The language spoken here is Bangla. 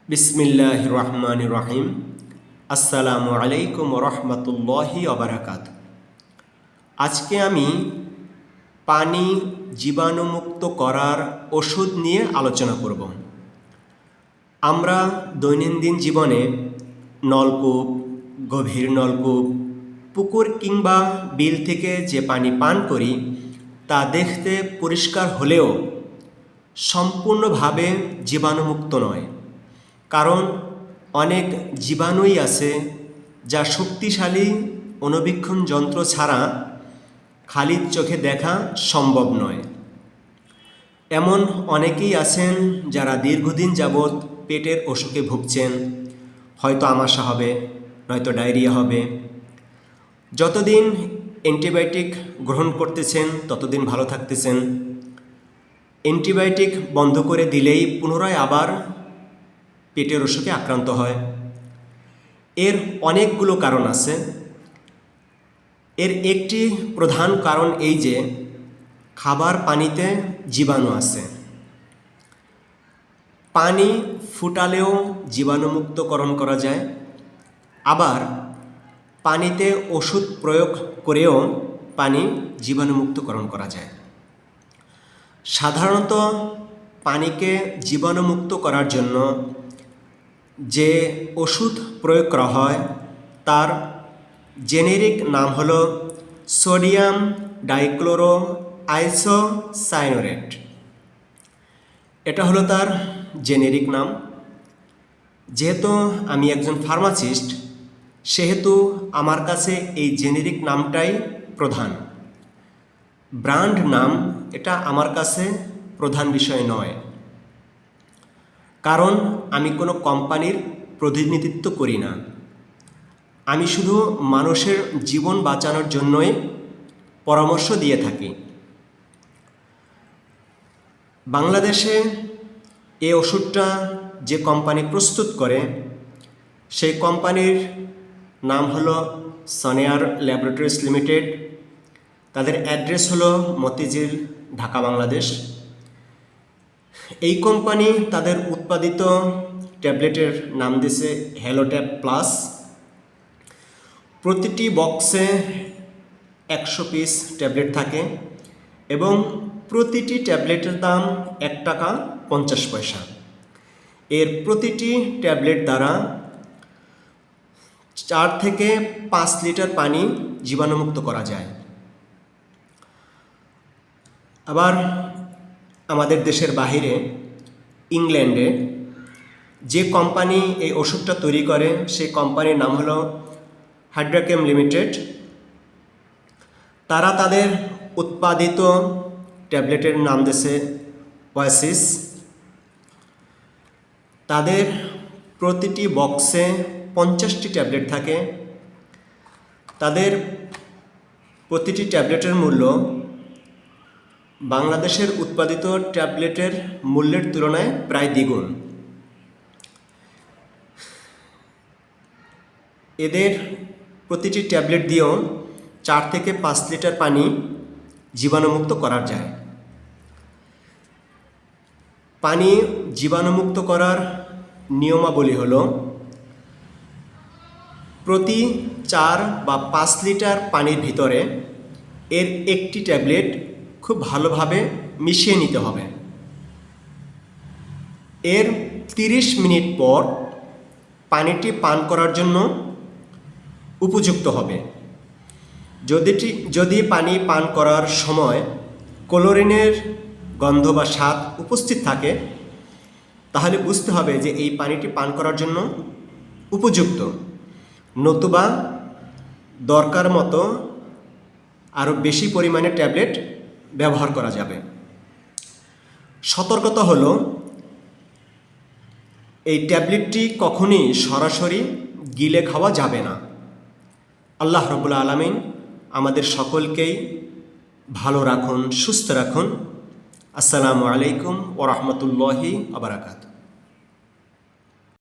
বিসমিল্লাহির রহমানির রহিম। আসসালামু আলাইকুম রহমতুল্লাহি ওবারাকাত। আজকে আমি পানি জীবাণুমুক্ত করার ওষুধ নিয়ে আলোচনা করব। আমরা দৈনন্দিন জীবনে নলকূপ, গভীর নলকূপ, পুকুর কিংবা বিল থেকে যে পানি পান করি তা দেখতে পরিষ্কার হলেও সম্পূর্ণভাবে জীবাণুমুক্ত নয়। কারণ অনেক জীবাণুই আছে যা শক্তিশালী অণুবীক্ষণ যন্ত্র ছাড়া খালি চোখে দেখা সম্ভব নয়। এমন অনেকেই আছেন যারা দীর্ঘদিন যাবৎ পেটের অসুখে ভুগছেন, হয়তো আমাশা হবে, নয়তো ডায়রিয়া হবে। যতদিন অ্যান্টিবায়োটিক গ্রহণ করতেছেন ততদিন ভালো থাকতেছেন। অ্যান্টিবায়োটিক বন্ধ করে দিলেই পুনরায় আবার পেটের অসুখে আক্রান্ত হয়। এর অনেকগুলো কারণ আছে। এর একটি প্রধান কারণ এই যে খাবার পানিতে জীবাণু আছে। পানি ফুটালেও জীবাণুমুক্তকরণ করা যায়, আবার পানিতে ওষুধ প্রয়োগ করেও পানি জীবাণুমুক্তকরণ করা যায়। সাধারণত পানিকে জীবাণুমুক্ত করার জন্য যে ওষুধ প্রয়োগ করা হয় তার জেনেরিক নাম হলো সোডিয়াম ডাইক্লোরো আইসোসায়ানুরেট। এটা হলো তার জেনেরিক নাম। যেহেতু আমি একজন ফার্মাসিস্ট, সেহেতু আমার কাছে এই জেনেরিক নামটাই প্রধান। ব্র্যান্ড নাম এটা আমার কাছে প্রধান বিষয় নয়, কারণ আমি কোনো কোম্পানির প্রতিনিধিত্ব করি না। আমি শুধু মানুষের জীবন বাঁচানোর জন্যই পরামর্শ দিয়ে থাকি। বাংলাদেশে এই ওষুধটা যে কোম্পানি প্রস্তুত করে সেই কোম্পানির নাম হলো সনিয়ার ল্যাবরেটরিজ লিমিটেড। তাদের অ্যাড্রেস হলো মতিঝিল, ঢাকা, বাংলাদেশ। এই কোম্পানি তাদের উৎপাদিত ট্যাবলেটের নাম দিয়েছে হ্যালোট্যাব প্লাস। প্রতিটি বক্সে 100 পিস ট্যাবলেট থাকে এবং প্রতিটি ট্যাবলেটের দাম 1 টাকা 50 পয়সা। এর প্রতিটি ট্যাবলেট দ্বারা 4 থেকে 5 লিটার পানি জীবাণুমুক্ত করা যায়। আবার আমাদের দেশের বাহিরে ইংল্যান্ডে যে কোম্পানি এই ওষুধটা তৈরি করে সেই কোম্পানির নাম হলো হাইড্রাকেম লিমিটেড। তারা তাদের উৎপাদিত ট্যাবলেটের নাম দিয়েছে ওয়াসিস। তাদের প্রতিটি বক্সে 50টি ট্যাবলেট থাকে। তাদের প্রতিটি ট্যাবলেটের মূল্য বাংলাদেশের উৎপাদিত ট্যাবলেটের মূল্যের তুলনায় প্রায় দ্বিগুণ। এদের প্রতিটি ট্যাবলেট দিয়েও 4 থেকে 5 লিটার পানি জীবাণুমুক্ত করা যায়। পানি জীবাণুমুক্ত করার নিয়মাবলী হলো প্রতি 4 বা 5 লিটার পানির ভিতরে এর একটি ট্যাবলেট খুব ভালোভাবে মিশিয়ে নিতে হবে। এর 30 মিনিট পর পানিটি পান করার জন্য উপযুক্ত হবে। যদি পানি পান করার সময় ক্লোরিনের গন্ধ বা স্বাদ উপস্থিত থাকে তাহলে বুঝতে হবে যে এই পানিটি পান করার জন্য উপযুক্ত, নতুবা দরকার মতো আরও বেশি পরিমাণে ট্যাবলেট ব্যবহার করা যাবে। সতর্কতা হলো এই ট্যাবলেটটি কখনই সরাসরি গিলে খাওয়া যাবে না। আল্লাহ রাব্বুল আলামিন আমাদের সকলকেই ভালো রাখুন, সুস্থ রাখুন। আসসালামু আলাইকুম ওয়া রাহমাতুল্লাহি ওয়া বারাকাতুহু।